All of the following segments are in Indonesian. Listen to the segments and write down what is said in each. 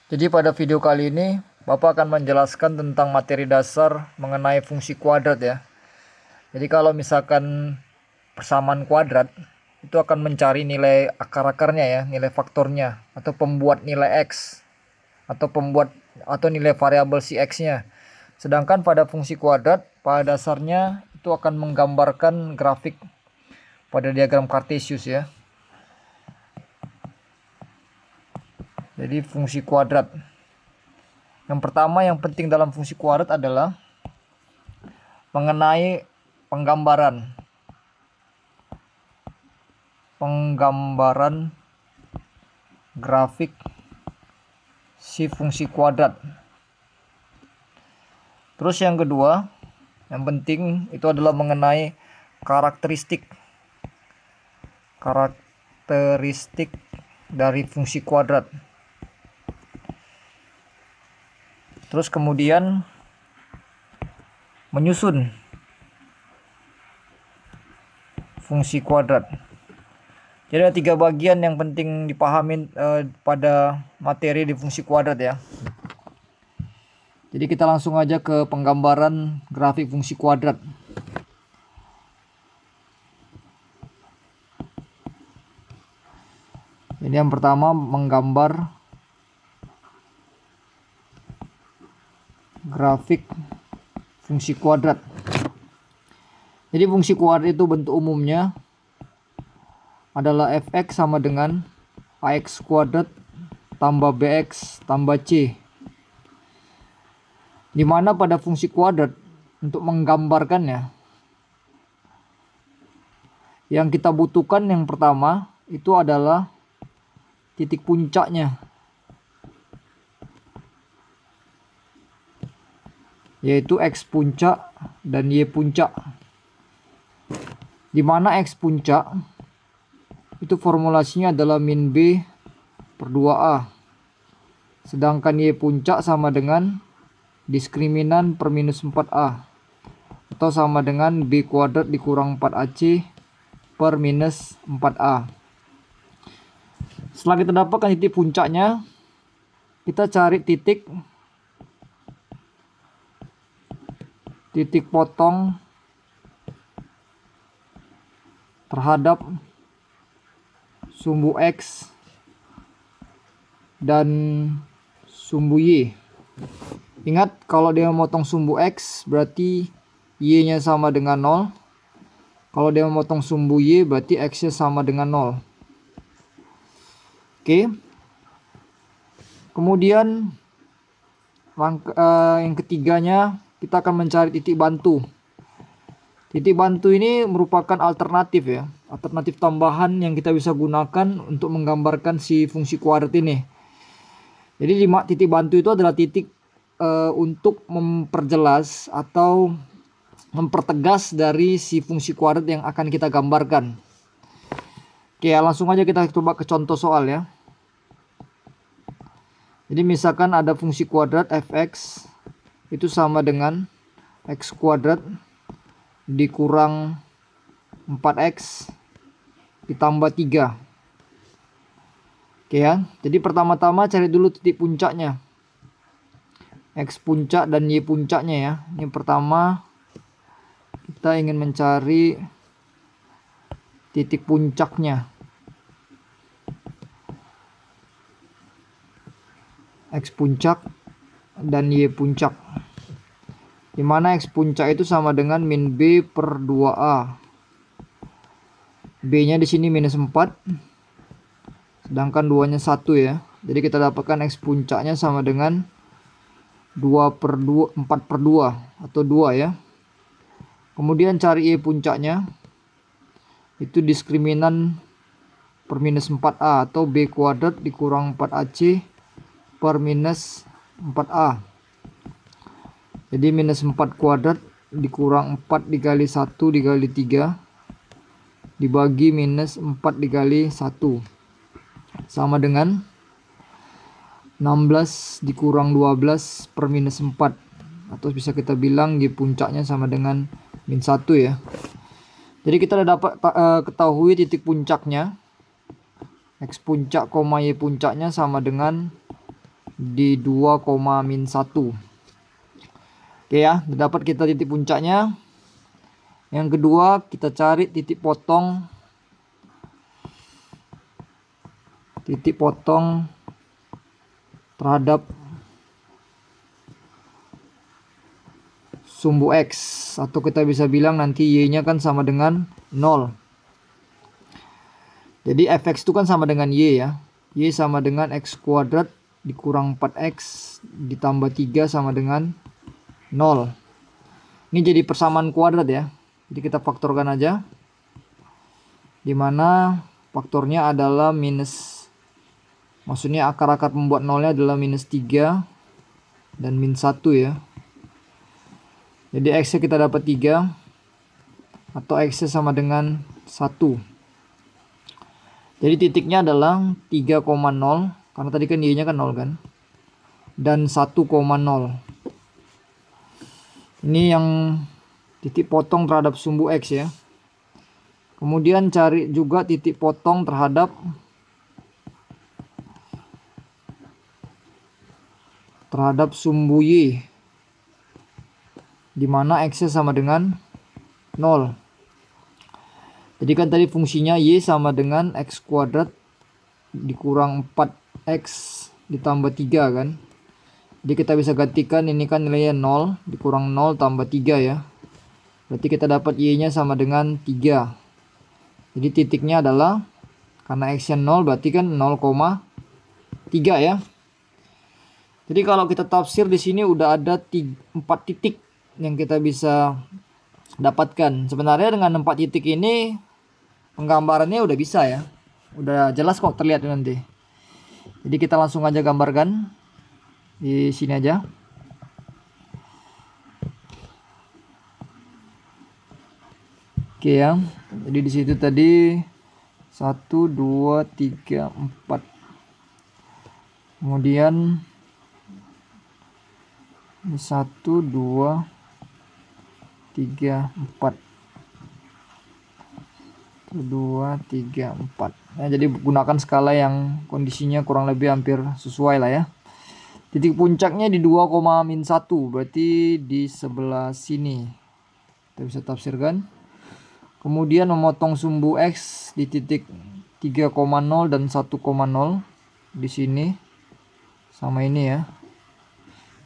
Jadi pada video kali ini Bapak akan menjelaskan tentang materi dasar mengenai fungsi kuadrat ya. Jadi kalau misalkan persamaan kuadrat itu akan mencari nilai akar-akarnya ya, nilai faktornya atau pembuat nilai X atau nilai variabel si X-nya. Sedangkan pada fungsi kuadrat pada dasarnya itu akan menggambarkan grafik pada diagram Cartesius ya. Jadi fungsi kuadrat. Yang pertama yang penting dalam fungsi kuadrat adalah mengenai penggambaran grafik si fungsi kuadrat. Terus yang kedua, yang penting itu adalah mengenai karakteristik dari fungsi kuadrat. Terus kemudian menyusun fungsi kuadrat. Jadi ada 3 bagian yang penting dipahami pada materi di fungsi kuadrat ya. Jadi kita langsung aja ke penggambaran grafik fungsi kuadrat. Jadi yang pertama menggambar grafik fungsi kuadrat. Jadi fungsi kuadrat itu bentuk umumnya adalah fx sama dengan ax kuadrat tambah bx tambah c. Dimana pada fungsi kuadrat untuk menggambarkannya yang kita butuhkan yang pertama itu adalah titik puncaknya, yaitu X puncak dan Y puncak. Dimana X puncak itu formulasinya adalah min B per 2A. Sedangkan Y puncak sama dengan diskriminan per minus 4A. Atau sama dengan B kuadrat dikurang 4AC per minus 4A. Setelah kita dapatkan titik puncaknya, kita cari titik potong terhadap sumbu X dan sumbu Y. Ingat, kalau dia memotong sumbu X berarti Y-nya sama dengan 0. Kalau dia memotong sumbu Y berarti X-nya sama dengan 0. Oke. Kemudian yang ketiganya kita akan mencari titik bantu. Titik bantu ini merupakan alternatif ya, alternatif tambahan yang kita bisa gunakan untuk menggambarkan si fungsi kuadrat ini. Jadi titik bantu itu adalah titik untuk memperjelas atau mempertegas dari si fungsi kuadrat yang akan kita gambarkan. Oke, langsung aja kita coba ke contoh soal ya. Jadi misalkan ada fungsi kuadrat fx itu sama dengan x kuadrat dikurang 4x ditambah 3. Oke ya. Jadi pertama-tama cari dulu titik puncaknya. X puncak dan Y puncaknya ya. Yang pertama kita ingin mencari titik puncaknya. X puncak dan Y puncak. Dimana X puncak itu sama dengan min B per 2A. B nya di sini minus 4. Sedangkan 2 nya 1 ya. Jadi kita dapatkan X puncaknya sama dengan 4 per 2 atau 2 ya. Kemudian cari Y puncaknya. Itu diskriminan per minus 4A atau B kuadrat dikurang 4AC per minus 4A. Jadi minus 4 kuadrat dikurang 4 dikali 1 dikali 3 dibagi minus 4 dikali 1 sama dengan 16 dikurang 12 per minus 4. Atau bisa kita bilang Y puncaknya sama dengan min 1 ya. Jadi kita sudah dapat ketahui titik puncaknya. X puncak, Y puncaknya sama dengan di 2,-1. Oke ya, dapat kita titik puncaknya. Yang kedua, kita cari titik potong terhadap sumbu X, atau kita bisa bilang nanti Y-nya kan sama dengan 0. Jadi fx itu kan sama dengan Y ya. Y sama dengan X kuadrat dikurang 4X ditambah 3 sama dengan 0. Ini jadi persamaan kuadrat ya. Jadi kita faktorkan aja. Dimana faktornya adalah minus, maksudnya akar-akar pembuat nolnya adalah minus 3 dan min 1 ya. Jadi X nya kita dapat 3, atau X nya sama dengan 1. Jadi titiknya adalah 3,0, karena tadi kan Y nya kan 0 kan, dan 1,0. Ini yang titik potong terhadap sumbu X ya. Kemudian cari juga titik potong terhadap sumbu Y, dimana X nya sama dengan 0. Jadi kan tadi fungsinya Y sama dengan X kuadrat dikurang 4X ditambah 3 kan. Jadi kita bisa gantikan, ini kan nilainya 0 dikurang 0 tambah 3 ya. Berarti kita dapat Y nya sama dengan 3. Jadi titiknya adalah, karena X nya 0 berarti kan 0,3 ya. Jadi kalau kita tafsir di sini udah ada 4 titik yang kita bisa dapatkan. Sebenarnya dengan 4 titik ini penggambarannya udah bisa ya. Udah jelas kok terlihat nanti. Jadi kita langsung aja gambarkan di sini aja. Oke ya. Jadi di situ tadi 1 2 3 4. Kemudian 1 2 3 4. 2 3 4. Nah, jadi gunakan skala yang kondisinya kurang lebih hampir sesuai lah ya. Titik puncaknya di 2,-1, berarti di sebelah sini. Kita bisa tafsirkan. Kemudian memotong sumbu X di titik 3,0 dan 1,0 di sini sama ini ya.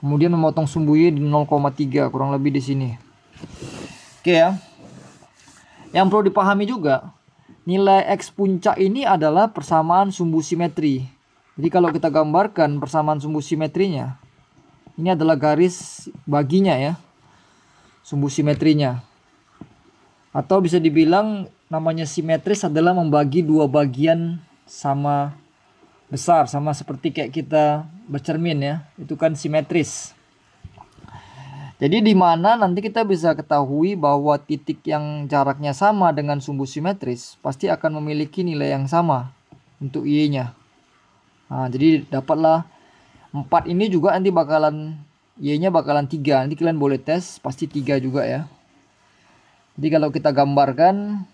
Kemudian memotong sumbu Y di 0,3 kurang lebih di sini. Oke ya. Yang perlu dipahami juga, nilai X puncak ini adalah persamaan sumbu simetri. Jadi kalau kita gambarkan persamaan sumbu simetrinya, ini adalah garis baginya ya, sumbu simetrinya. Atau bisa dibilang namanya simetris adalah membagi dua bagian sama besar, sama seperti kayak kita bercermin ya, itu kan simetris. Jadi di mana nanti kita bisa ketahui bahwa titik yang jaraknya sama dengan sumbu simetris pasti akan memiliki nilai yang sama untuk Y-nya. Nah, jadi dapatlah 4 ini juga nanti bakalan Y-nya bakalan 3. Nanti kalian boleh tes, pasti 3 juga ya. Jadi kalau kita gambarkan,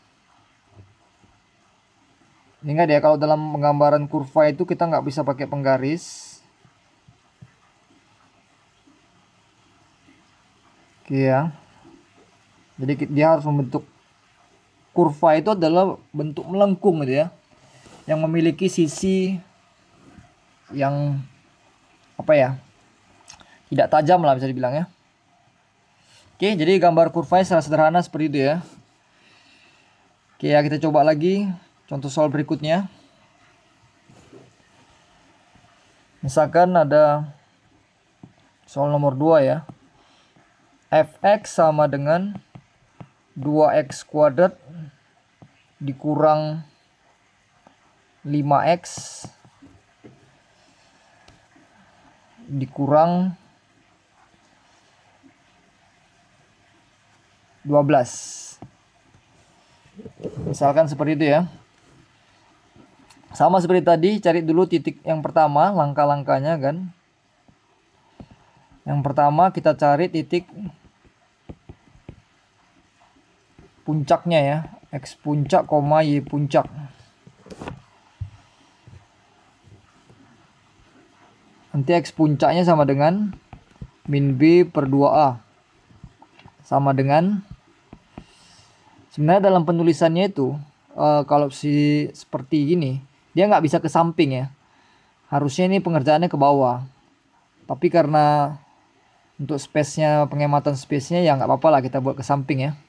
ingat ya, kalau dalam penggambaran kurva itu kita nggak bisa pakai penggaris. Oke ya. Jadi dia harus membentuk, kurva itu adalah bentuk melengkung gitu ya, yang memiliki sisi yang apa ya, tidak tajam lah bisa dibilang ya. Oke, jadi gambar kurvanya secara sederhana seperti itu ya. Oke ya, kita coba lagi contoh soal berikutnya. Misalkan ada soal nomor 2 ya. Fx sama dengan 2x kuadrat dikurang 5x dikurang 12. Misalkan seperti itu ya. Sama seperti tadi, cari dulu titik yang pertama, langkah-langkahnya kan. Yang pertama kita cari titik puncaknya ya, X puncak, Y puncak. nanti X puncaknya sama dengan min B per 2A. Sama dengan, sebenarnya dalam penulisannya itu kalau seperti gini, dia nggak bisa ke samping ya. Harusnya ini pengerjaannya ke bawah. Tapi karena untuk space-nya, penghematan space-nya ya nggak apa-apa lah kita buat ke samping ya.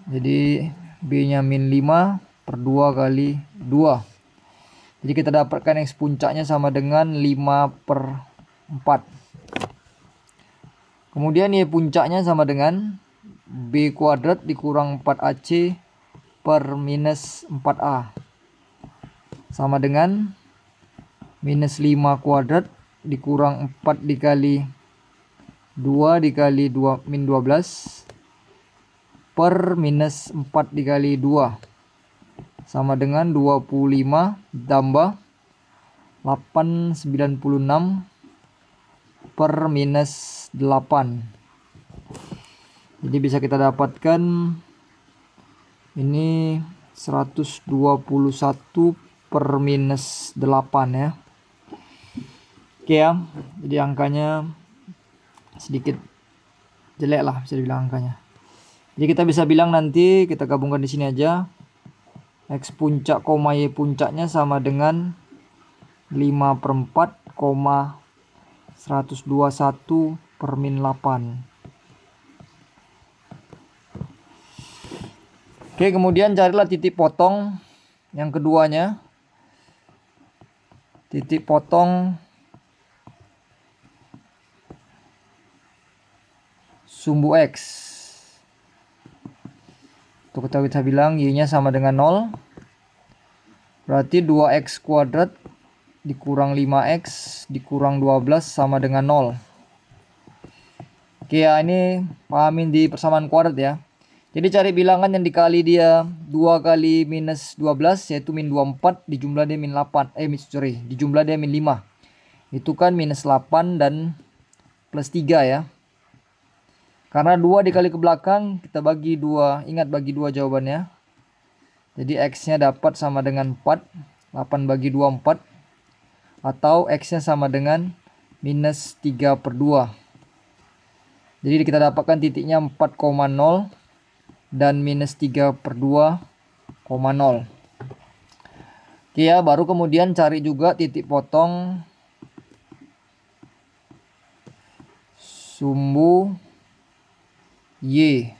Jadi B-nya min 5 per 2 kali 2. Jadi kita dapatkan X puncaknya sama dengan 5 per 4. Kemudian Y puncaknya sama dengan B kuadrat dikurang 4AC per minus 4A. Sama dengan minus 5 kuadrat dikurang 4 dikali 2 dikali 2 min 12 per minus 4 dikali 2 sama dengan 25 tambah 896 per minus 8. Jadi bisa kita dapatkan ini 121 per minus 8 ya. Oke ya, jadi angkanya sedikit jelek lah bisa dibilang angkanya. Jadi kita bisa bilang nanti kita gabungkan di sini aja. X puncak, Y puncaknya sama dengan 5 per 4, 121 per min 8. Oke, kemudian carilah titik potong yang keduanya. Titik potong sumbu X. Untuk kita bilang Y-nya sama dengan 0. Berarti 2X kuadrat dikurang 5X dikurang 12 sama dengan 0. Oke ya, ini pahamin di persamaan kuadrat ya. Jadi cari bilangan yang dikali dia 2 kali minus 12 yaitu min 24, dijumlah dia min 8. Dijumlah dia min 5. Itu kan minus 8 dan plus 3 ya. Karena 2 dikali ke belakang, kita bagi 2. Ingat bagi 2 jawabannya. Jadi X-nya dapat sama dengan 4. 8 bagi 2, 4. Atau X-nya sama dengan minus 3 per 2. Jadi kita dapatkan titiknya 4,0 dan minus 3 per 2,0. Oke ya, baru kemudian cari juga titik potong sumbu Y.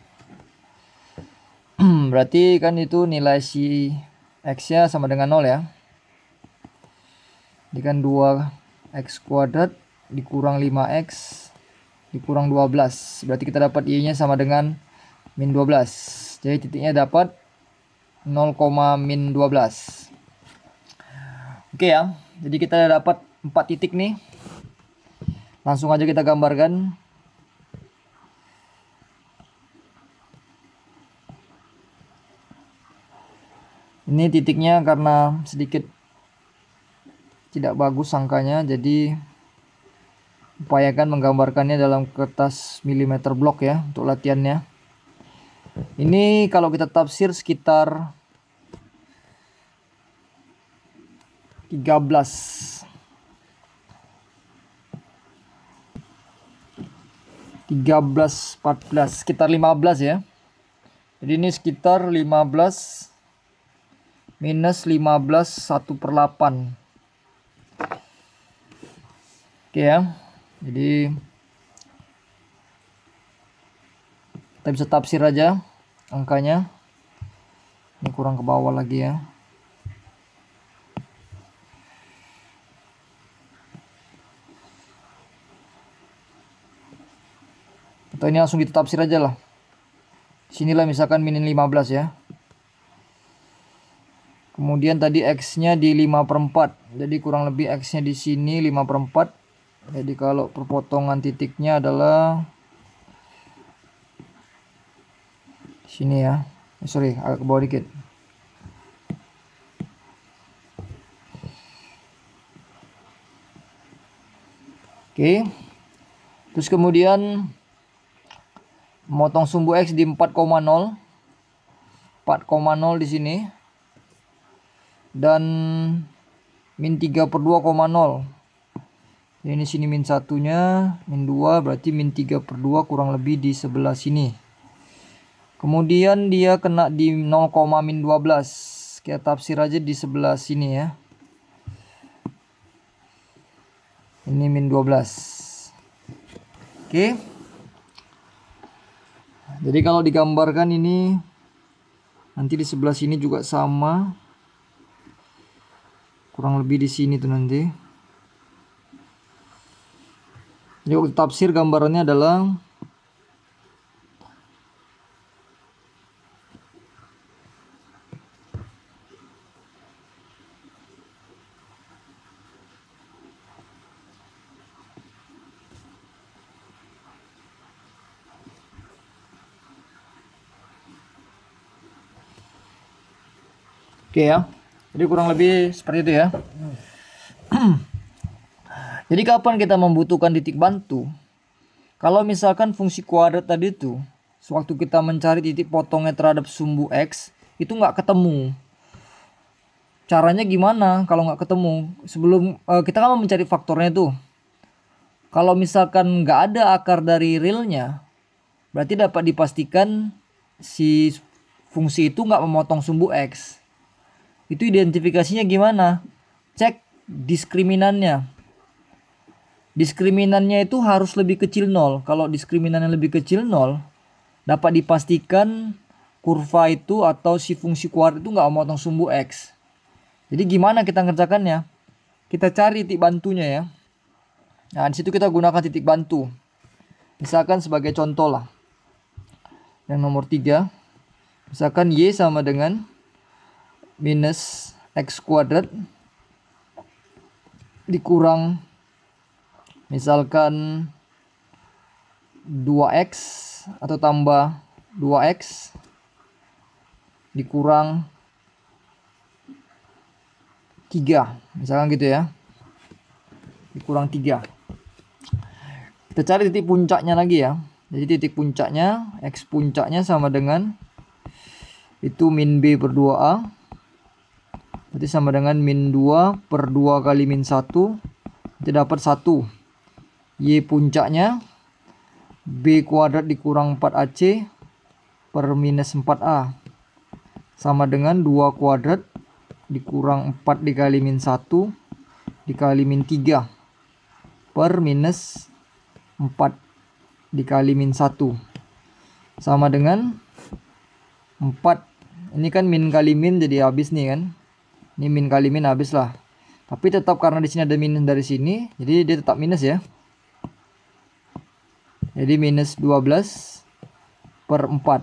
Berarti kan itu nilai si X-nya sama dengan 0 ya. Jadi kan 2X kuadrat dikurang 5X dikurang 12. Berarti kita dapat Y-nya sama dengan min 12. Jadi titiknya dapat 0, min 12. Oke ya. Jadi kita dapat 4 titik nih. Langsung aja kita gambarkan. Ini titiknya karena sedikit tidak bagus angkanya, jadi upayakan menggambarkannya dalam kertas milimeter blok ya untuk latihannya. Ini kalau kita tafsir sekitar 13 14 sekitar 15 ya. Jadi ini sekitar 15 minus 15 1 per 8. Oke ya. Jadi kita bisa tafsir aja angkanya. Ini kurang ke bawah lagi ya. Atau ini langsung kita tafsir aja lah. Sinilah misalkan min 15 ya. Kemudian tadi X-nya di 5 per 4. Jadi kurang lebih X-nya di sini 5 per 4. Jadi kalau perpotongan titiknya adalah sini ya. Sorry, agak ke bawah dikit. Oke. Terus kemudian memotong sumbu X di 4,0. 4,0 di sini. Dan min 3/2,0. Ini sini min 1-nya, min 2, berarti min 3/2 kurang lebih di sebelah sini. Kemudian dia kena di 0,-12. Kita tafsir aja di sebelah sini ya. Ini min 12. Oke. Jadi kalau digambarkan ini nanti di sebelah sini juga sama. Kurang lebih di sini tuh nanti. Jadi waktu tafsir gambarannya adalah oke ya. Jadi kurang lebih seperti itu ya. Jadi kapan kita membutuhkan titik bantu? Kalau misalkan fungsi kuadrat tadi itu, sewaktu kita mencari titik potongnya terhadap sumbu X, itu nggak ketemu. Caranya gimana kalau nggak ketemu? Sebelum kita kan mencari faktornya tuh. Kalau misalkan nggak ada akar dari realnya, berarti dapat dipastikan si fungsi itu nggak memotong sumbu X. Itu identifikasinya gimana? Cek diskriminannya. Diskriminannya itu harus lebih kecil 0. Kalau diskriminannya lebih kecil 0, dapat dipastikan kurva itu atau si fungsi kuadrat itu nggak memotong sumbu X. Jadi gimana kita ngerjakannya? Kita cari titik bantunya ya. Nah, di situ kita gunakan titik bantu. Misalkan sebagai contoh lah. Yang nomor 3. Misalkan Y sama dengan minus X kuadrat dikurang misalkan 2x atau tambah 2x dikurang 3. Misalkan gitu ya. Dikurang 3. Kita cari titik puncaknya lagi ya. Jadi titik puncaknya, X puncaknya sama dengan itu min B/2A. Berarti sama dengan min 2/2 kali min 1. Nanti dapat 1. Y puncaknya B kuadrat dikurang 4AC per minus 4A. Sama dengan 2 kuadrat dikurang 4 dikali min 1 dikali min 3 per minus 4 dikali min 1. Sama dengan 4. Ini kan min kali min jadi habis nih kan. Ini min kali min habis lah. Tapi tetap karena di sini ada minus dari sini, jadi dia tetap minus ya. Jadi minus 12 per 4.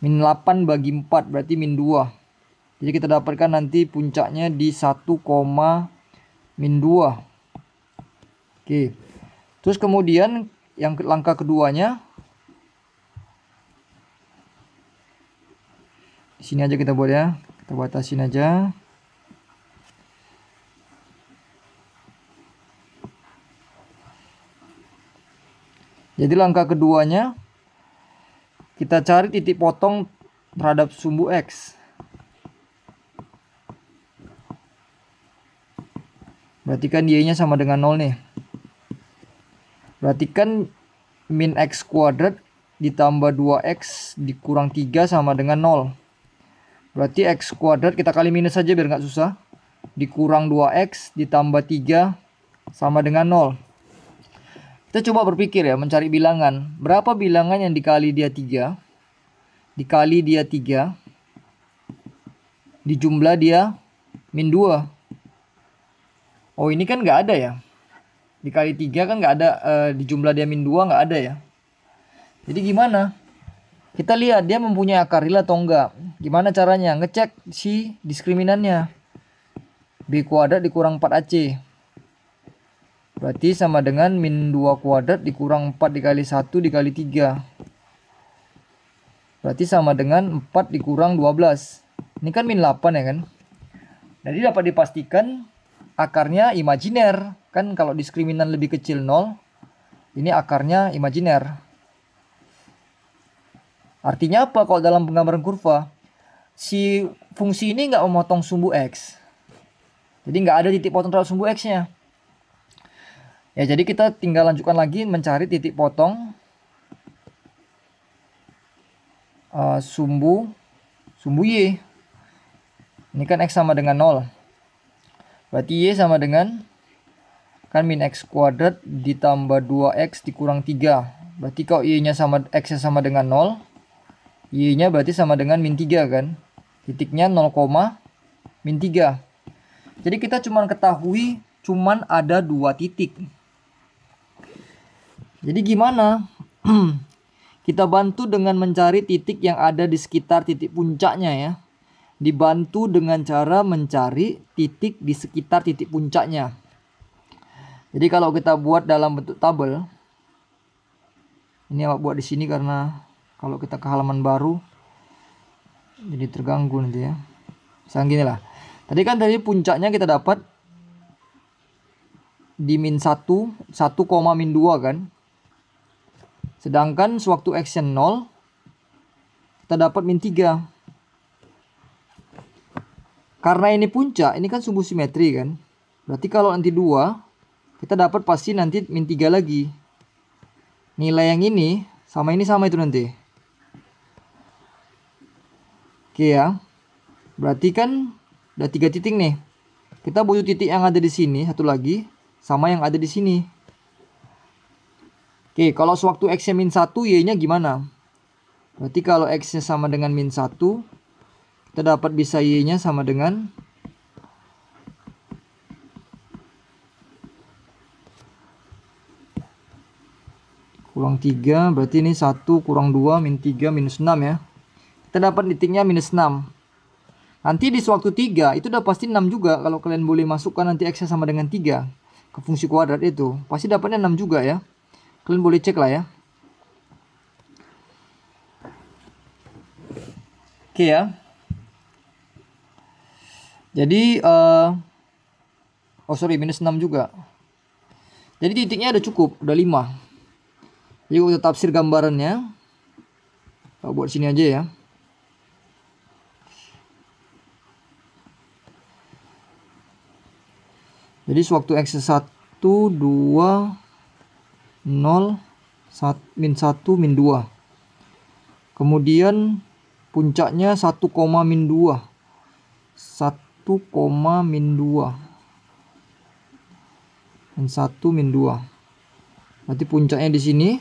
Min 8 bagi 4 berarti min 2. Jadi kita dapatkan nanti puncaknya di 1, min 2. Oke. Terus kemudian yang langkah keduanya. Di sini aja kita buat ya. Kita batasin aja. Jadi langkah keduanya kita cari titik potong terhadap sumbu X. Berarti kan Y-nya sama dengan 0 nih. Berarti kan min X kuadrat ditambah 2X dikurang 3 sama dengan 0. Berarti X kuadrat kita kali minus saja biar nggak susah. Dikurang 2X ditambah 3 sama dengan 0. Kita coba berpikir ya, mencari bilangan. Berapa bilangan yang dikali dia 3? Dikali dia 3. Dijumlah dia min 2. Oh ini kan nggak ada ya. Dikali 3 kan nggak ada. Dijumlah dia min 2 nggak ada ya. Jadi gimana? Kita lihat dia mempunyai akar real atau enggak. Gimana caranya? Ngecek si diskriminannya. B kuadrat dikurang 4AC. Berarti sama dengan min 2 kuadrat dikurang 4 dikali 1 dikali 3. Berarti sama dengan 4 dikurang 12. Ini kan min 8 ya kan. Jadi dapat dipastikan akarnya imajiner. Kan kalau diskriminan lebih kecil 0, ini akarnya imajiner. Artinya apa kalau dalam penggambaran kurva? Si fungsi ini nggak memotong sumbu X. Jadi nggak ada titik potong terhadap sumbu X-nya. Ya, jadi kita tinggal lanjutkan lagi mencari titik potong sumbu Y. Ini kan X sama dengan 0. Berarti Y sama dengan kan min X kuadrat ditambah 2X dikurang 3. Berarti kalau Y-nya sama, X-nya sama dengan 0, Y-nya berarti sama dengan min 3 kan. Titiknya 0, min 3. Jadi kita cuma ketahui cuman ada 2 titik. Jadi gimana? Kita bantu dengan mencari titik yang ada di sekitar titik puncaknya ya. Dibantu dengan cara mencari titik di sekitar titik puncaknya. Jadi kalau kita buat dalam bentuk tabel, ini awak buat di sini karena kalau kita ke halaman baru jadi terganggu nanti ya. Misalnya gini lah. Tadi kan dari puncaknya kita dapat di min 1, 1, min 2 kan. Sedangkan sewaktu X-nya 0, kita dapat min 3. Karena ini puncak, ini kan sumbu simetri kan. Berarti kalau nanti 2, kita dapat pasti nanti min 3 lagi. Nilai yang ini sama itu nanti. Oke ya. Berarti kan udah 3 titik nih. Kita butuh titik yang ada di sini, satu lagi, sama yang ada di sini. Oke, kalau sewaktu X-nya min 1, Y-nya gimana? Berarti kalau X-nya sama dengan min 1, kita dapat bisa Y-nya sama dengan kurang 3, berarti ini 1 kurang 2, min 3, minus 6 ya. Kita dapat titiknya minus 6. Nanti di sewaktu 3, itu udah pasti 6 juga. Kalau kalian boleh masukkan nanti X-nya sama dengan 3 ke fungsi kuadrat itu, pasti dapatnya 6 juga ya. Kalian boleh cek lah ya. Oke ya. Jadi minus 6 juga. Jadi titiknya udah cukup, udah 5. Jadi kita tafsir gambarannya. Kita buat sini aja ya. Jadi sewaktu X 1, 2, 0, min 1, min 2. Kemudian puncaknya 1, min 2. 1, min 2. Min 1, min 2. Berarti puncaknya di sini.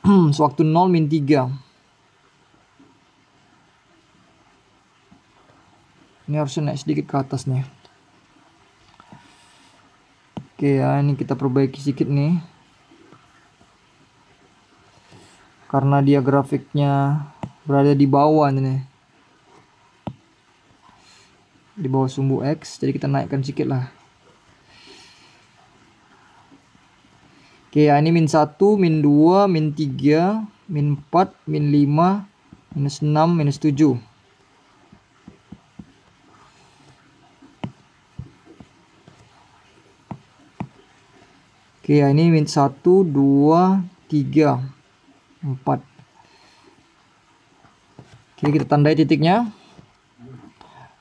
Sewaktu 0, min 3. Ini harusnya naik sedikit ke atas nih. Oke ya, ini kita perbaiki sedikit nih. Karena dia grafiknya berada di bawah nih. Di bawah sumbu X, jadi kita naikkan sedikit lah. Oke ya, ini min 1, min 2, min 3, min 4, min 5, minus 6, minus 7. Oke ya, ini min 1, 2, 3, 4. Oke, kita tandai titiknya.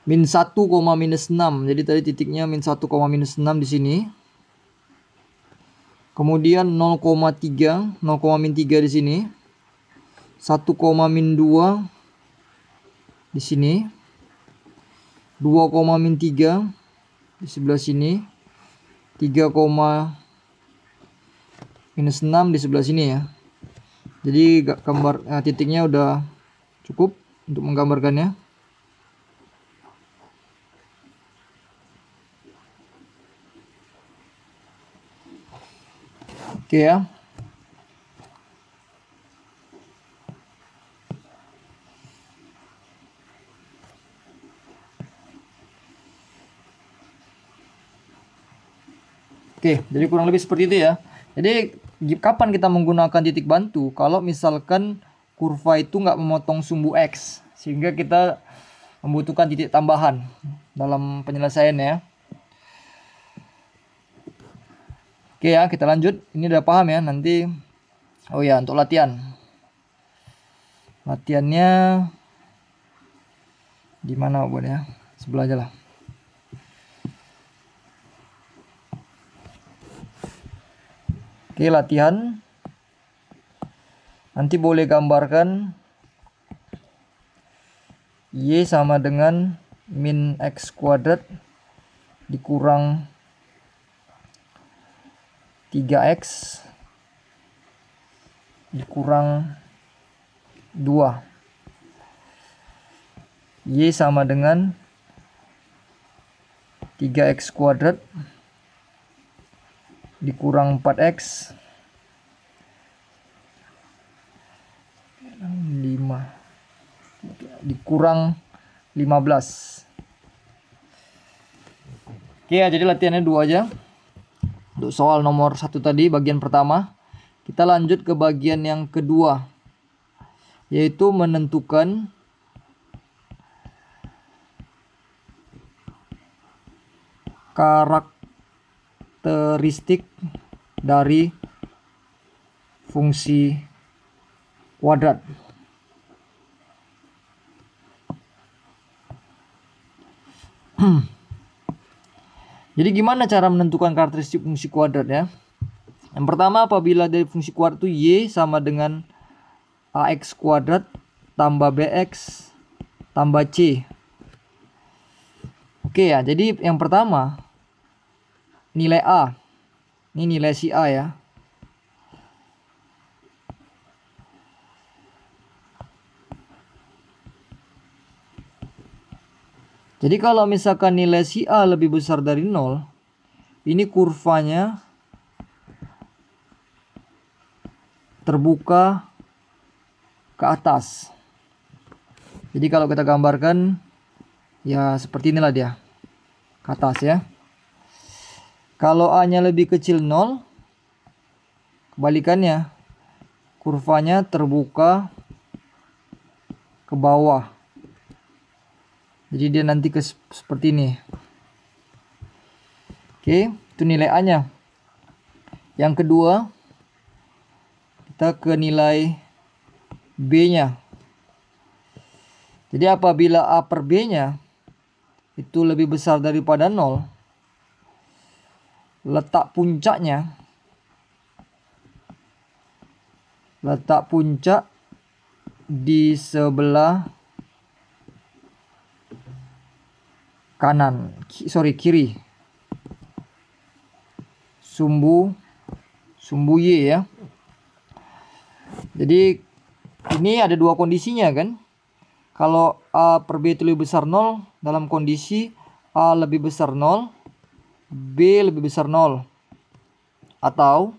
Min 1, minus 6. Jadi tadi titiknya min 1, minus 6 di sini. Kemudian 0,3, 0, min 3 di sini. 1, min 2 di sini. 2, min 3 di sebelah sini. 3, minus 6 di sebelah sini ya. Jadi gambar titiknya udah cukup untuk menggambarkannya. Oke ya. Oke, jadi kurang lebih seperti itu ya. Jadi kapan kita menggunakan titik bantu? Kalau misalkan kurva itu nggak memotong sumbu X, sehingga kita membutuhkan titik tambahan dalam penyelesaiannya. Oke ya, kita lanjut. Ini udah paham ya. Nanti, oh ya, untuk latihannya Di mana buatnya? Sebelah aja lah. Oke, latihan. Nanti boleh gambarkan Y sama dengan min X kuadrat dikurang 3X dikurang 2. Y sama dengan 3X kuadrat dikurang 4X 5 dikurang 15. Oke ya, jadi latihannya 2 aja. Untuk soal nomor 1 tadi bagian pertama, kita lanjut ke bagian yang kedua, yaitu menentukan karakteristik dari fungsi kuadrat. Jadi gimana cara menentukan karakteristik fungsi kuadrat ya? Yang pertama, apabila dari fungsi kuadrat itu Y sama dengan AX kuadrat tambah BX tambah C. Oke ya, jadi yang pertama nilai A. Ini nilai si A ya. Jadi kalau misalkan nilai si A lebih besar dari 0, ini kurvanya terbuka ke atas. Jadi kalau kita gambarkan ya seperti inilah dia, ke atas ya. Kalau A-nya lebih kecil 0, kebalikannya, kurvanya terbuka ke bawah. Jadi dia nanti seperti ini. Oke, itu nilai A-nya. Yang kedua, kita ke nilai B-nya. Jadi apabila A per B-nya itu lebih besar daripada 0, letak puncak di sebelah kiri, sumbu Y ya. Jadi ini ada dua kondisinya kan. Kalau A per B itu lebih besar 0, dalam kondisi A lebih besar 0, B lebih besar 0. Atau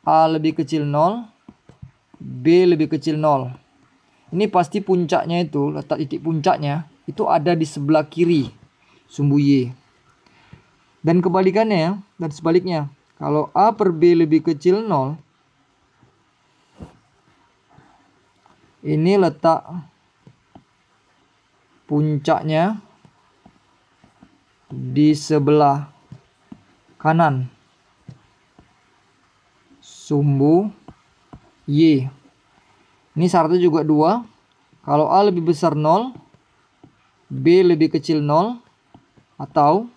A lebih kecil 0, B lebih kecil 0. Ini pasti puncaknya itu, letak titik puncaknya itu ada di sebelah kiri sumbu Y. Dan kebalikannya ya, dan sebaliknya. Kalau A per B lebih kecil 0, ini letak puncaknya di sebelah kanan sumbu Y. Ini syaratnya juga 2. Kalau A lebih besar 0, B lebih kecil 0, atau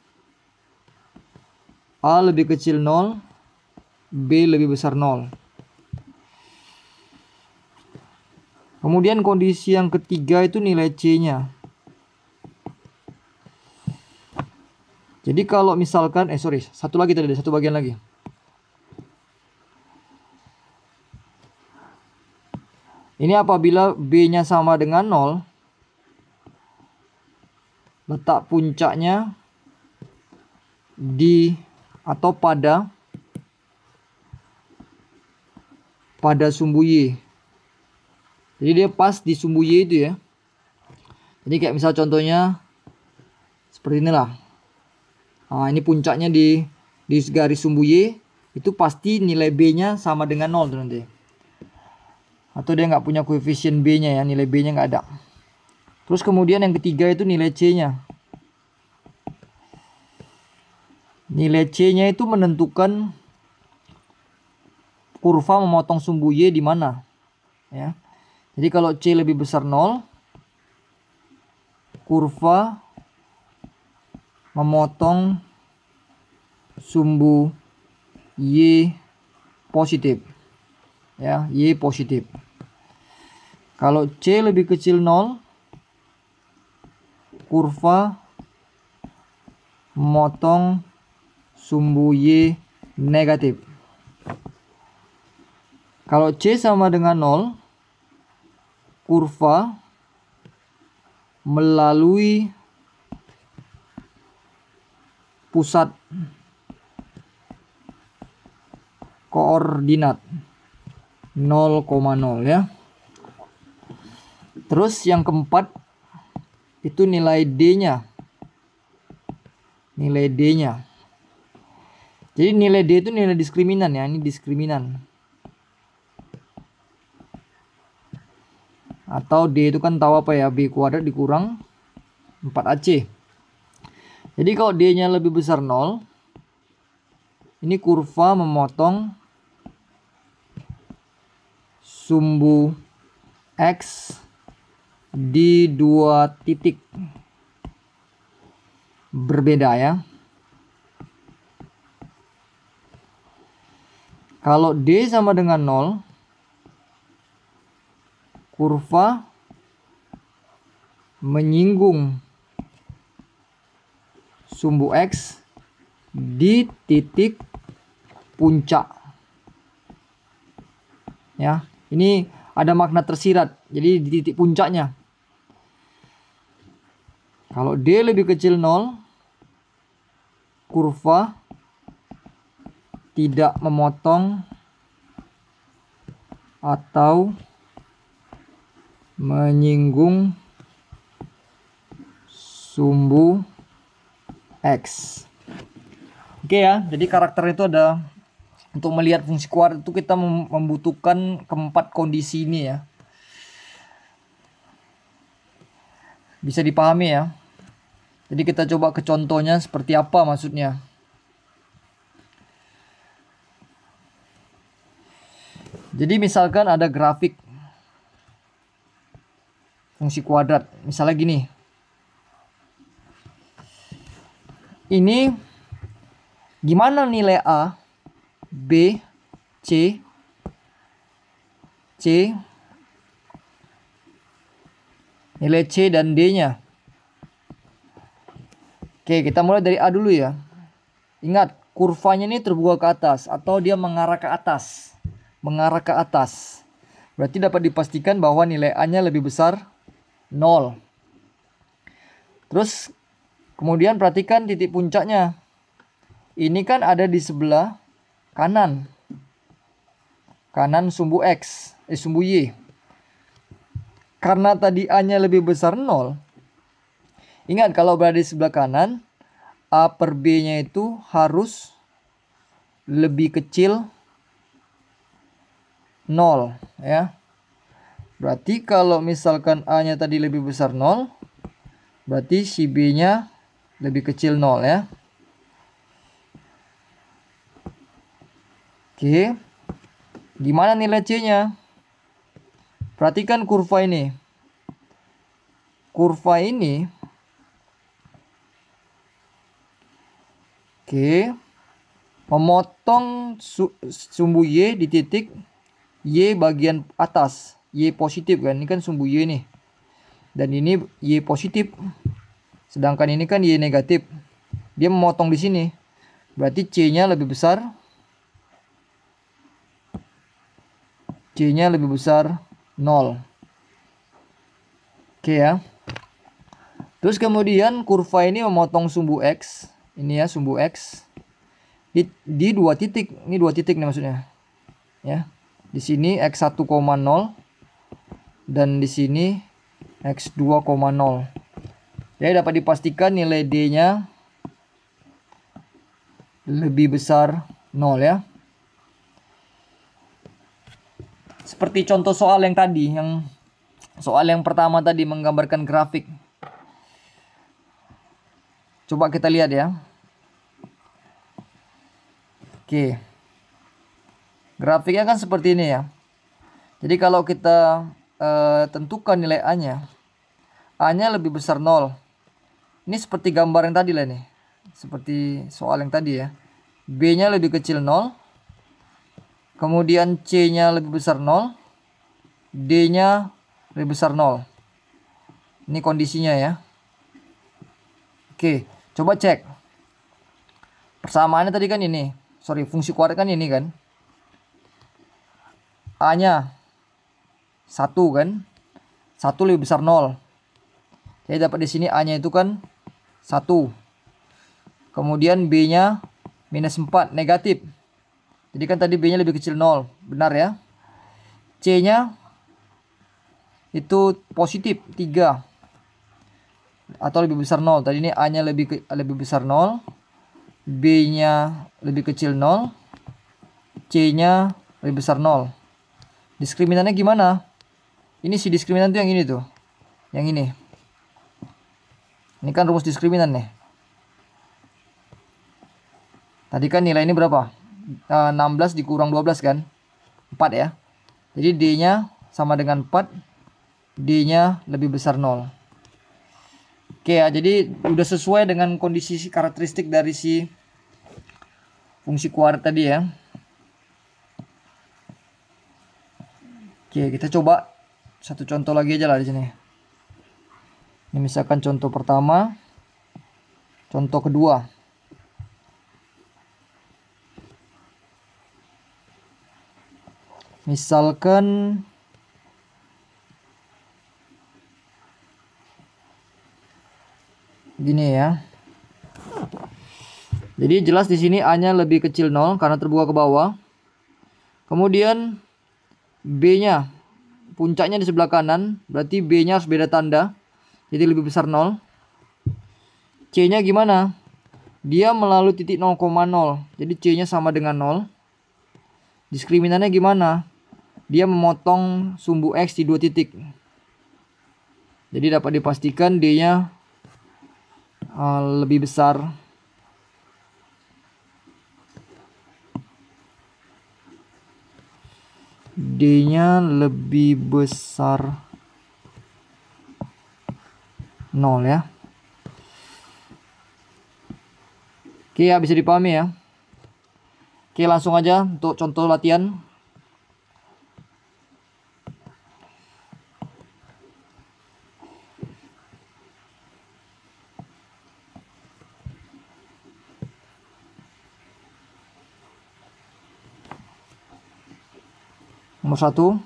A lebih kecil 0, B lebih besar 0. Kemudian kondisi yang ketiga itu nilai C-nya. Jadi kalau misalkan, satu bagian lagi. Ini apabila B-nya sama dengan 0, letak puncaknya di atau pada sumbu Y. Jadi dia pas di sumbu Y itu ya. Jadi kayak misal contohnya seperti inilah. Nah, ini puncaknya di garis sumbu Y, itu pasti nilai B-nya sama dengan 0 tuh nanti. Atau dia nggak punya koefisien B-nya ya, nilai B-nya nggak ada. Terus kemudian yang ketiga itu nilai C-nya. Nilai C-nya itu menentukan kurva memotong sumbu Y di mana. Ya. Jadi kalau C lebih besar 0, kurva memotong sumbu Y positif. Ya, Y positif. Kalau C lebih kecil 0, kurva memotong sumbu Y negatif. Kalau C sama dengan 0, kurva melalui pusat koordinat 0,0 ya. Terus yang keempat itu nilai D-nya. Nilai D-nya. Jadi nilai D itu nilai diskriminan ya, ini diskriminan. Atau D itu kan tahu apa ya, B kuadrat dikurang 4AC. Jadi kalau D-nya lebih besar 0, ini kurva memotong sumbu X di 2 titik berbeda ya. Kalau D sama dengan 0, kurva menyinggung sumbu X di titik puncak. Ya, ini ada makna tersirat. Jadi di titik puncaknya. Kalau D lebih kecil 0, kurva tidak memotong atau menyinggung sumbu X. Oke ya, jadi karakter itu ada, untuk melihat fungsi kuadrat itu kita membutuhkan keempat kondisi ini ya. Bisa dipahami ya. Jadi kita coba ke contohnya seperti apa maksudnya. Jadi misalkan ada grafik fungsi kuadrat, misalnya gini. Ini gimana nilai A, B, C, nilai C dan D-nya. Oke, kita mulai dari A dulu ya. Ingat, kurvanya ini terbuka ke atas atau dia mengarah ke atas. Mengarah ke atas. Berarti dapat dipastikan bahwa nilai A-nya lebih besar 0. Terus kemudian perhatikan titik puncaknya. Ini kan ada di sebelah kanan. Kanan sumbu X, sumbu Y. Karena tadi A-nya lebih besar 0. Ingat, kalau berada di sebelah kanan, A per B-nya itu harus lebih kecil 0 ya. Berarti kalau misalkan A-nya tadi lebih besar 0, berarti si B-nya lebih kecil 0 ya. Oke. Gimana nilai C-nya? Perhatikan kurva ini. Kurva ini memotong sumbu Y di titik Y bagian atas. Y positif kan, ini kan sumbu Y nih. Dan ini Y positif. Sedangkan ini kan Y negatif. Dia memotong di sini. Berarti C-nya lebih besar. C-nya lebih besar 0. Oke ya. Terus kemudian kurva ini memotong sumbu X. Ini ya sumbu X. Di 2 titik. Ini 2 titik nih maksudnya. Ya. Di sini X 1,0 dan di sini X 2,0. Jadi dapat dipastikan nilai D-nya lebih besar 0 ya. Seperti contoh soal yang tadi, soal yang pertama tadi menggambarkan grafik. Coba kita lihat ya. Oke. Grafiknya kan seperti ini ya. Jadi kalau kita tentukan nilai A-nya. A-nya lebih besar 0. Ini seperti gambar yang tadi lah nih. Seperti soal yang tadi ya. B-nya lebih kecil 0. Kemudian C-nya lebih besar 0. D-nya lebih besar 0. Ini kondisinya ya. Oke, coba cek. Persamaannya tadi kan ini. Sorry, fungsi kuadrat kan ini kan. A-nya 1 kan. 1 lebih besar 0. Jadi dapat di sini A-nya itu kan 1. Kemudian B-nya minus 4, negatif. Jadi kan tadi B-nya lebih kecil 0. Benar ya. C-nya itu positif 3. Atau lebih besar 0. Tadi ini A-nya lebih besar 0. B-nya lebih kecil 0. C-nya lebih besar 0. Diskriminannya gimana? Ini si diskriminan tuh yang ini tuh. Yang ini. Ini kan rumus diskriminan nih. Tadi kan nilai ini berapa? 16 dikurang 12 kan? 4 ya. Jadi D-nya sama dengan 4. D-nya lebih besar 0. Oke ya, jadi udah sesuai dengan kondisi karakteristik dari si fungsi kuadrat tadi ya. Oke, kita coba satu contoh lagi aja lah di sini. Ini misalkan contoh pertama, contoh kedua. Misalkan gini ya. Jadi jelas di sini A-nya lebih kecil 0 karena terbuka ke bawah. Kemudian B-nya puncaknya di sebelah kanan, berarti B-nya harus beda tanda. Jadi lebih besar 0. C-nya gimana? Dia melalui titik 0,0. Jadi C-nya sama dengan 0. Diskriminannya gimana? Dia memotong sumbu X di 2 titik. Jadi dapat dipastikan D-nya lebih besar. D-nya lebih besar 0 ya. Oke ya, bisa dipahami ya. Oke, langsung aja untuk contoh latihan. Nomor 1.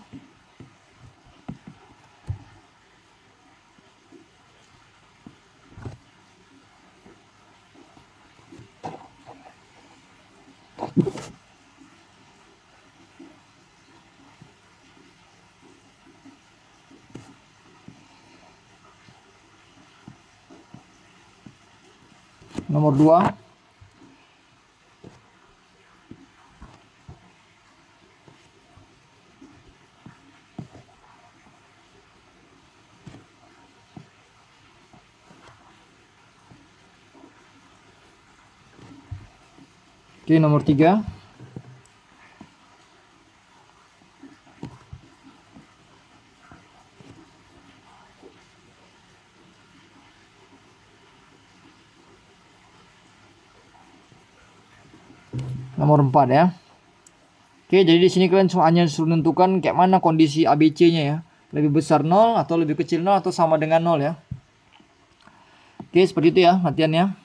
Nomor 2. Oke, nomor 3. Nomor 4 ya. Oke, jadi di sini kalian hanya suruh menentukan kayak mana kondisi ABC-nya ya. Lebih besar 0 atau lebih kecil 0 atau sama dengan 0 ya. Oke, seperti itu ya latihannya.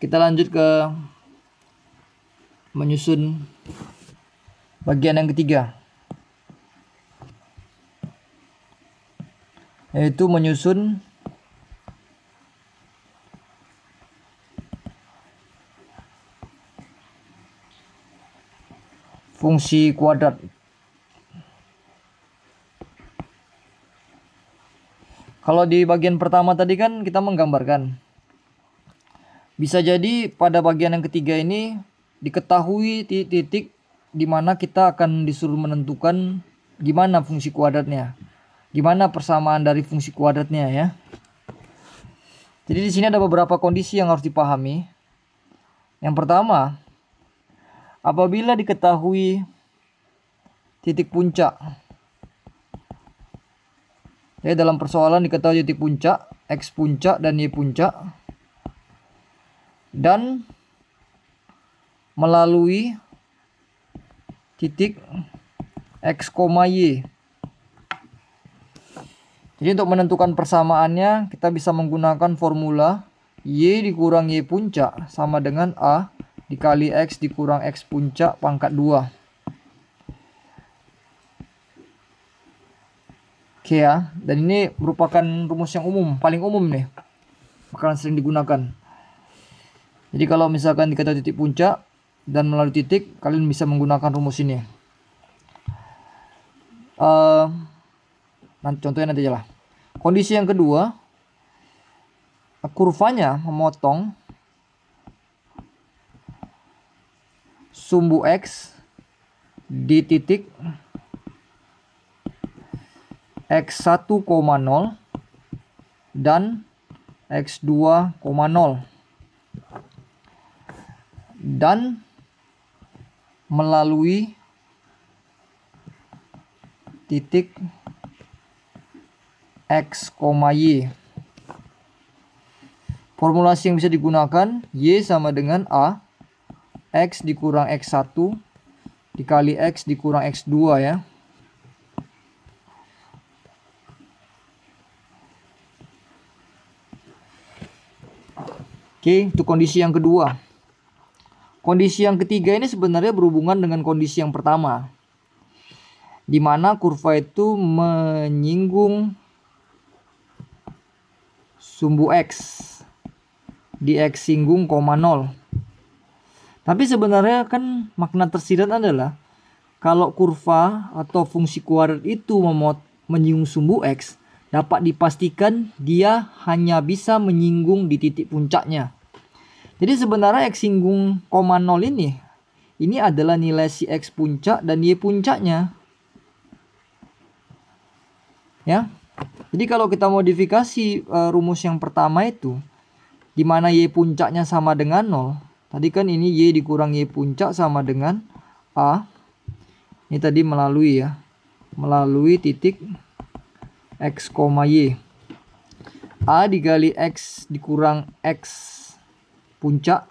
Kita lanjut ke menyusun bagian yang ketiga, yaitu menyusun fungsi kuadrat. Kalau di bagian pertama tadi kan kita menggambarkan. Bisa jadi pada bagian yang ketiga ini diketahui titik-titik di mana kita akan disuruh menentukan gimana fungsi kuadratnya. Gimana persamaan dari fungsi kuadratnya ya. Jadi di sini ada beberapa kondisi yang harus dipahami. Yang pertama, apabila diketahui titik puncak Jadi dalam persoalan diketahui titik puncak, X puncak dan Y puncak, dan melalui titik X, Y. Jadi untuk menentukan persamaannya kita bisa menggunakan formula Y dikurang Y puncak sama dengan A dikali X dikurang X puncak pangkat 2. Oke ya, dan ini merupakan rumus yang umum, paling umum nih, bakalan sering digunakan. Jadi kalau misalkan diketahui titik puncak dan melalui titik, kalian bisa menggunakan rumus ini. Contohnya nanti aja lah. Kondisi yang kedua, kurvanya memotong sumbu X di titik X1,0 dan X2,0 dan melalui titik X, Y. Formulasi yang bisa digunakan Y sama dengan A X dikurang X1 dikali X dikurang X2 ya. Oke, itu kondisi yang kedua. Kondisi yang ketiga ini sebenarnya berhubungan dengan kondisi yang pertama, di mana kurva itu menyinggung sumbu X di X singgung, 0. Tapi sebenarnya kan makna tersirat adalah kalau kurva atau fungsi kuadrat itu menyinggung sumbu X, dapat dipastikan dia hanya bisa menyinggung di titik puncaknya. Jadi sebenarnya X singgung, 0 ini adalah nilai si X puncak dan Y puncaknya. Ya. Jadi kalau kita modifikasi rumus yang pertama itu, di mana Y puncaknya sama dengan 0. Tadi kan ini Y dikurang Y puncak sama dengan A. Ini tadi melalui ya. Melalui titik X, Y. A dikali X dikurang X puncak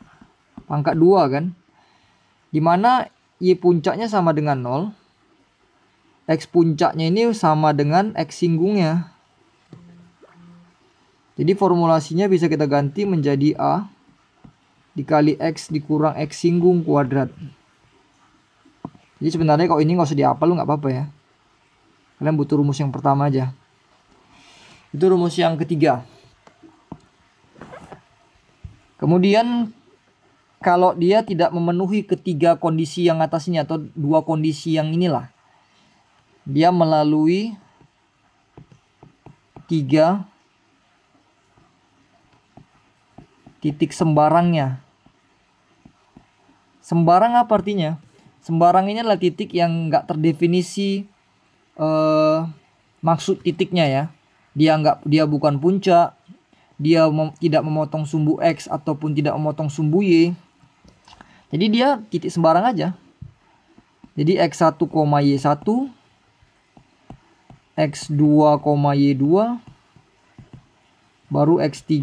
pangkat 2 kan. Dimana Y puncaknya sama dengan 0. X puncaknya ini sama dengan X singgungnya. Jadi formulasinya bisa kita ganti menjadi A dikali X dikurang X singgung kuadrat. Jadi sebenarnya kalau ini nggak usah dihafal, nggak apa-apa ya. Kalian butuh rumus yang pertama aja. Itu rumus yang ketiga. Kemudian kalau dia tidak memenuhi ketiga kondisi yang atas ini atau dua kondisi yang inilah, dia melalui tiga titik sembarangnya. Sembarang apa artinya? Sembarang ini adalah titik yang nggak terdefinisi maksud titiknya ya. Dia bukan puncak, dia tidak memotong sumbu X ataupun tidak memotong sumbu Y. Jadi dia titik sembarang aja. Jadi X1, Y1, X2, Y2, baru X3,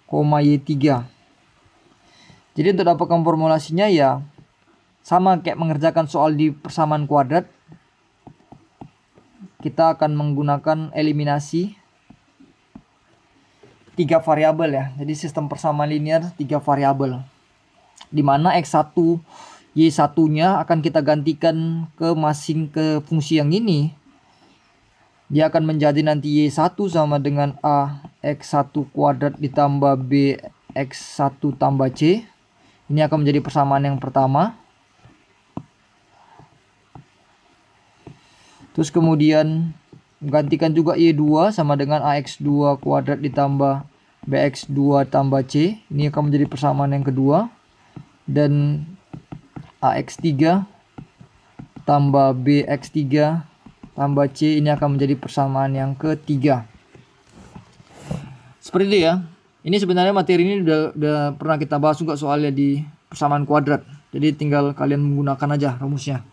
Y3. Jadi untuk dapatkan formulasinya ya sama kayak mengerjakan soal di persamaan kuadrat. Kita akan menggunakan eliminasi 3 variabel ya. Jadi sistem persamaan linear 3 variabel. Di mana X1, Y1-nya akan kita gantikan ke fungsi yang ini. Dia akan menjadi nanti Y1 sama dengan A X1 kuadrat ditambah B X1 tambah C. Ini akan menjadi persamaan yang pertama. Terus kemudian gantikan juga Y2 sama dengan AX2 kuadrat ditambah BX2 tambah C. Ini akan menjadi persamaan yang kedua. Dan AX3 tambah BX3 tambah C ini akan menjadi persamaan yang ketiga. Seperti itu ya. Ini sebenarnya materi ini udah pernah kita bahas juga soalnya di persamaan kuadrat. Jadi tinggal kalian menggunakan aja rumusnya.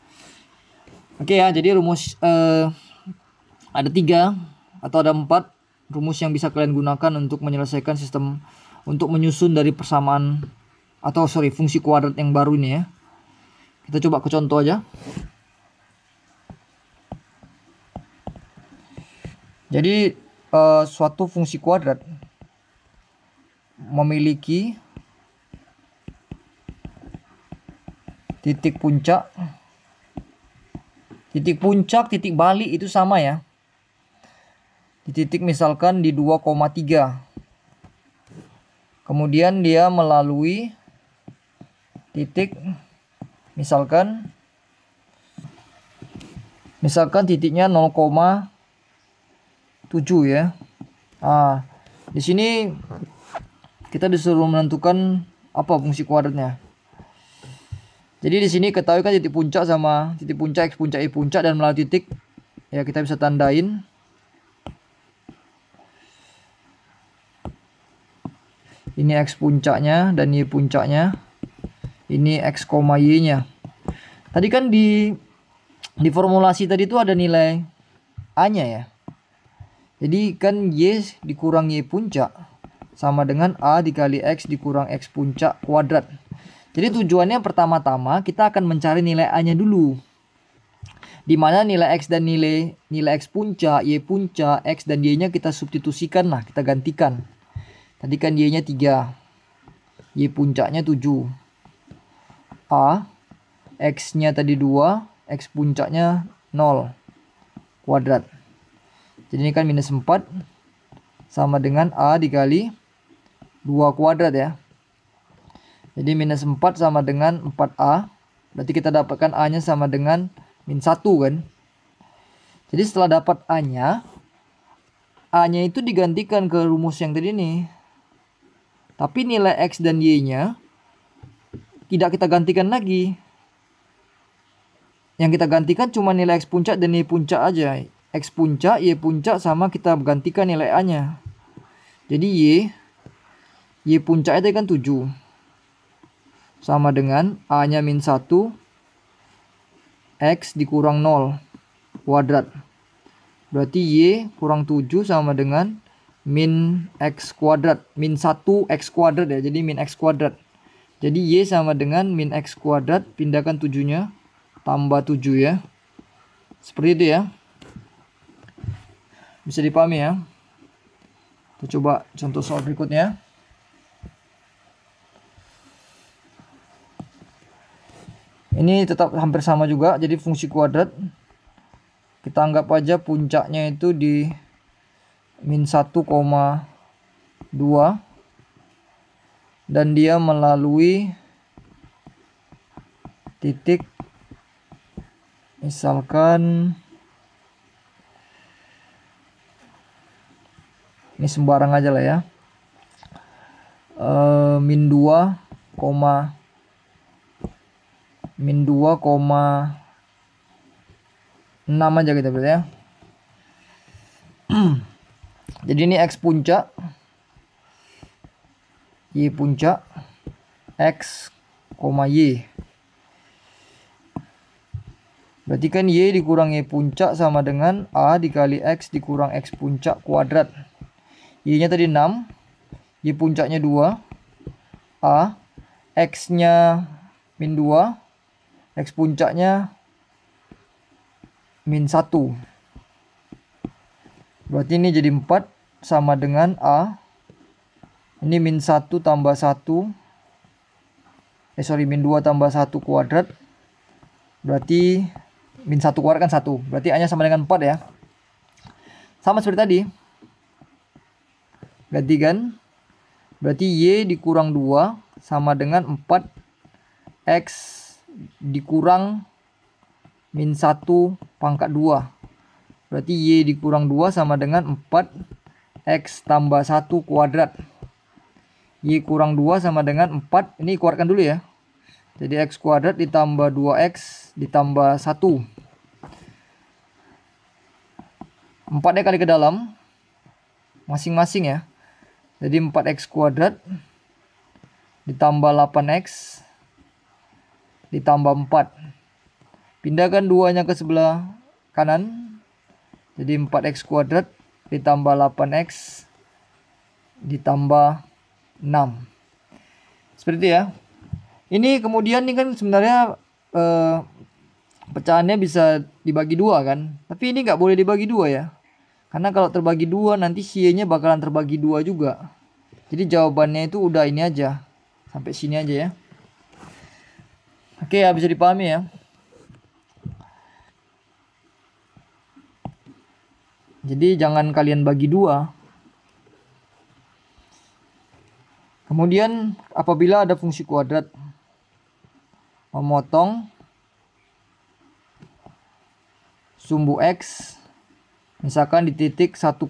Oke ya, jadi rumus ada 3. atau ada 4 rumus yang bisa kalian gunakan untuk menyelesaikan sistem, untuk menyusun dari persamaan atau fungsi kuadrat yang baru ini ya. Kita coba ke contoh aja. Jadi suatu fungsi kuadrat memiliki titik puncak, titik balik itu sama ya. Di titik misalkan di 2,3. Kemudian dia melalui titik misalkan titiknya 0,7 ya. Di sini kita disuruh menentukan apa fungsi kuadratnya. Jadi di sini ketahui kan titik puncak sama titik puncak, X puncak, Y puncak, dan melalui titik ya kita bisa tandain. Ini X puncaknya dan Y puncaknya. Ini X, Y nya. Tadi kan di formulasi tadi itu ada nilai A nya ya. Jadi kan Y dikurang Y puncak sama dengan A dikali X dikurang X puncak kuadrat. Jadi tujuannya pertama-tama kita akan mencari nilai A nya dulu. Dimana nilai X dan nilai X puncak, Y puncak, X dan Y nya kita substitusikan lah, kita gantikan. Tadi kan Y nya 3, Y puncaknya 7. A, X nya tadi 2, X puncaknya 0 kuadrat. Jadi ini kan minus 4 sama dengan A dikali 2 kuadrat ya. Jadi minus 4 sama dengan 4A. Berarti kita dapatkan A nya sama dengan min 1 kan. Jadi setelah dapat A nya itu digantikan ke rumus yang tadi nih. Tapi nilai X dan Y nya tidak kita gantikan lagi. Yang kita gantikan cuma nilai X puncak dan Y puncak aja. X puncak, Y puncak, sama kita gantikan nilai A nya. Jadi Y puncak itu kan 7. Sama dengan A nya min 1 X dikurang 0 kuadrat. Berarti Y kurang 7 sama dengan min X kuadrat. Min 1 X kuadrat ya. Jadi min X kuadrat. Jadi Y sama dengan min X kuadrat. Pindahkan 7 nya. Tambah 7 ya. Seperti itu ya. Bisa dipahami ya. Kita coba contoh soal berikutnya. Ini tetap hampir sama juga. Jadi fungsi kuadrat. Kita anggap aja puncaknya itu di min 1,2. Dan dia melalui titik misalkan ini sembarang aja lah ya. Min 2,6 aja kita berarti ya. Jadi ini X puncak, Y puncak, X, Y. Berarti kan Y dikurang Y puncak sama dengan A dikali X dikurang X puncak kuadrat. Y nya tadi 6, Y puncaknya 2, A, X nya min 2, X puncaknya min 1. Berarti ini jadi 4 sama dengan A. Ini min 1 tambah 1. Min 2 tambah 1 kuadrat. Berarti min 1 kuadrat kan 1. Berarti A nya sama dengan 4 ya. Sama seperti tadi. Gantikan. Berarti Y dikurang 2 sama dengan 4 X dikurang min 1 pangkat 2. Berarti Y dikurang 2 sama dengan 4 X tambah 1 kuadrat. Y kurang 2 sama dengan 4. Ini keluarkan dulu ya. Jadi X kuadrat ditambah 2X ditambah 1. 4 kali ke dalam. Masing-masing ya. Jadi 4X kuadrat ditambah 8X ditambah 4. Pindahkan 2-nya ke sebelah kanan. Jadi 4X kuadrat ditambah 8x ditambah 6. Seperti itu ya. Ini kemudian ini kan sebenarnya pecahannya bisa dibagi dua kan. Tapi ini nggak boleh dibagi dua ya. Karena kalau terbagi dua nanti y-nya bakalan terbagi dua juga. Jadi jawabannya itu udah ini aja. Sampai sini aja ya. Oke ya, bisa dipahami ya. Jadi jangan kalian bagi dua. Kemudian apabila ada fungsi kuadrat memotong sumbu x misalkan di titik 1,0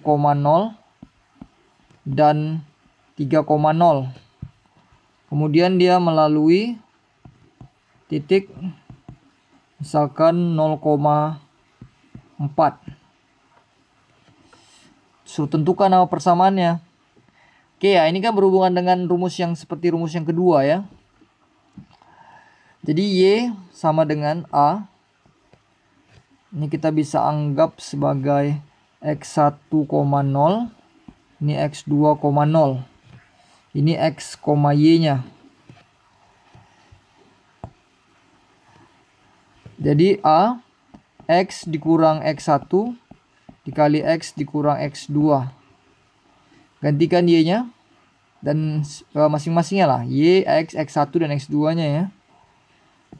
dan 3,0. Kemudian dia melalui titik misalkan 0,4. Suruh tentukan nama persamaannya. Oke ya, ini kan berhubungan dengan rumus yang seperti rumus yang kedua ya. Jadi Y sama dengan A. Ini kita bisa anggap sebagai X1,0. Ini X2,0. Ini X, Y-nya. Jadi A, X dikurang X1 dikali X dikurang X2. Gantikan Y-nya. Dan masing-masingnya lah. Y, X, X1 dan X2-nya ya.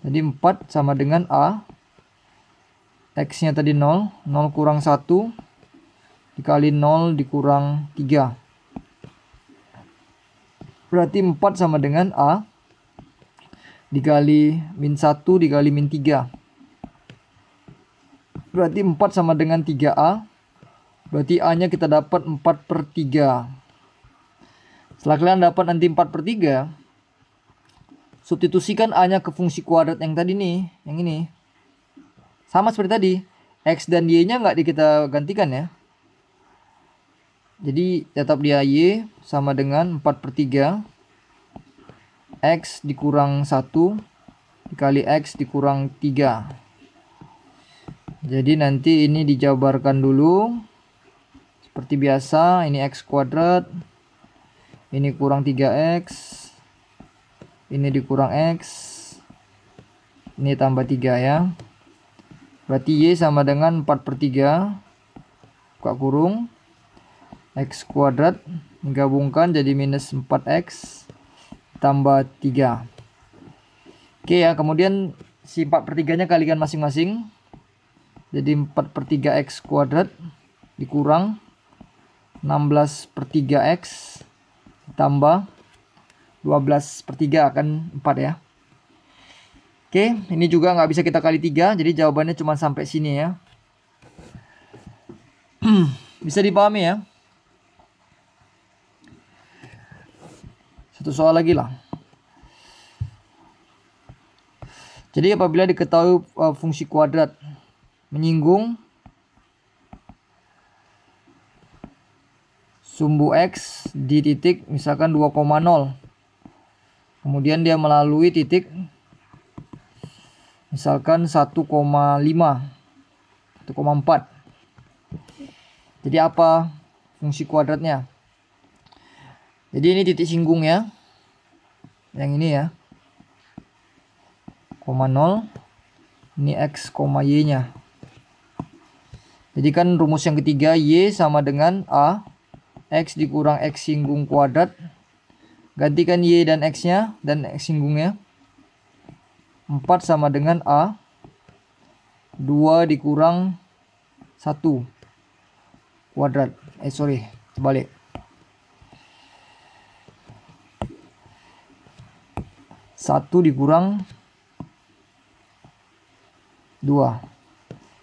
Jadi 4 sama dengan A. X-nya tadi 0. 0 kurang 1. Dikali 0 dikurang 3. Berarti 4 sama dengan A. Dikali min 1 dikali min 3. Berarti 4 sama dengan 3A. Berarti A-nya kita dapat 4/3. Setelah kalian dapat nanti 4/3, substitusikan A-nya ke fungsi kuadrat yang tadi nih, yang ini. Sama seperti tadi, X dan Y-nya nggak kita gantikan ya. Jadi tetap dia Y sama dengan 4/3. X dikurang 1 dikali X dikurang 3. Jadi nanti ini dijabarkan dulu. Seperti biasa, ini X kuadrat. Ini kurang 3X. Ini dikurang X. Ini tambah 3 ya. Berarti Y sama dengan 4/3. Buka kurung. X kuadrat. Digabungkan jadi minus 4X. Tambah 3. Oke ya, kemudian si 4/3 nya kalikan masing-masing. Jadi 4/3X kuadrat. Dikurang 16/3X. Tambah 12/3 akan 4 ya. Oke, ini juga nggak bisa kita kali 3. Jadi jawabannya cuma sampai sini ya. Bisa dipahami ya. Satu soal lagi lah. Jadi apabila diketahui fungsi kuadrat menyinggung sumbu X di titik misalkan 2,0. Kemudian dia melalui titik misalkan 1,5, 1,4. Jadi apa fungsi kuadratnya? Jadi ini titik singgung ya. Yang ini ya. 0. Ini X, Y-nya. Jadi kan rumus yang ketiga, Y sama dengan A. X dikurang X singgung kuadrat. Gantikan Y dan X-nya dan X singgungnya. 4 sama dengan A. 2 dikurang 1 kuadrat. Sebalik. 1 dikurang 2.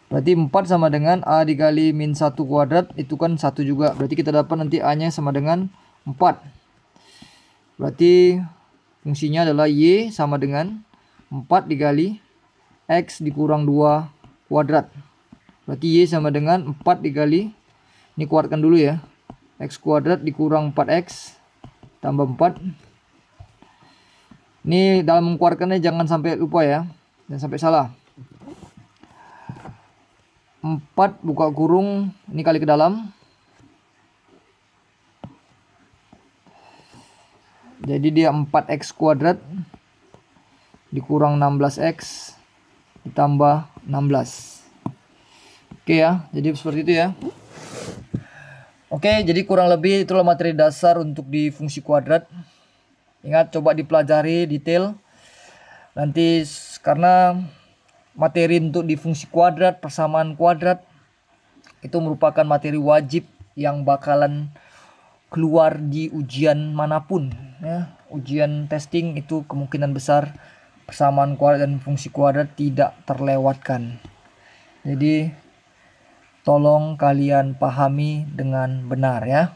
Berarti 4 sama dengan A dikali min 1 kuadrat. Itu kan 1 juga. Berarti kita dapat nanti A-nya sama dengan 4. Berarti fungsinya adalah Y sama dengan 4 dikali X dikurang 2 kuadrat. Berarti Y sama dengan 4 dikali, ini kuatkan dulu ya, X kuadrat dikurang 4X tambah 4. Ini dalam mengkuatkannya jangan sampai lupa ya. Jangan sampai salah. 4 buka kurung, ini kali ke dalam. Jadi dia 4x kuadrat dikurang 16x ditambah 16. Oke ya, jadi seperti itu ya. Oke, jadi kurang lebih itulah materi dasar untuk di fungsi kuadrat. Ingat, coba dipelajari detail. Nanti karena materi untuk di fungsi kuadrat, persamaan kuadrat itu merupakan materi wajib yang bakalan keluar di ujian manapun ya. Ujian testing itu kemungkinan besar persamaan kuadrat dan fungsi kuadrat tidak terlewatkan. Jadi tolong kalian pahami dengan benar ya.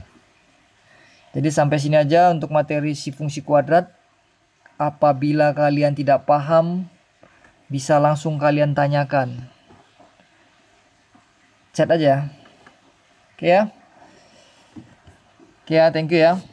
Jadi sampai sini aja untuk materi si fungsi kuadrat. Apabila kalian tidak paham, bisa langsung kalian tanyakan. Chat aja. Oke ya. Oke ya, thank you ya.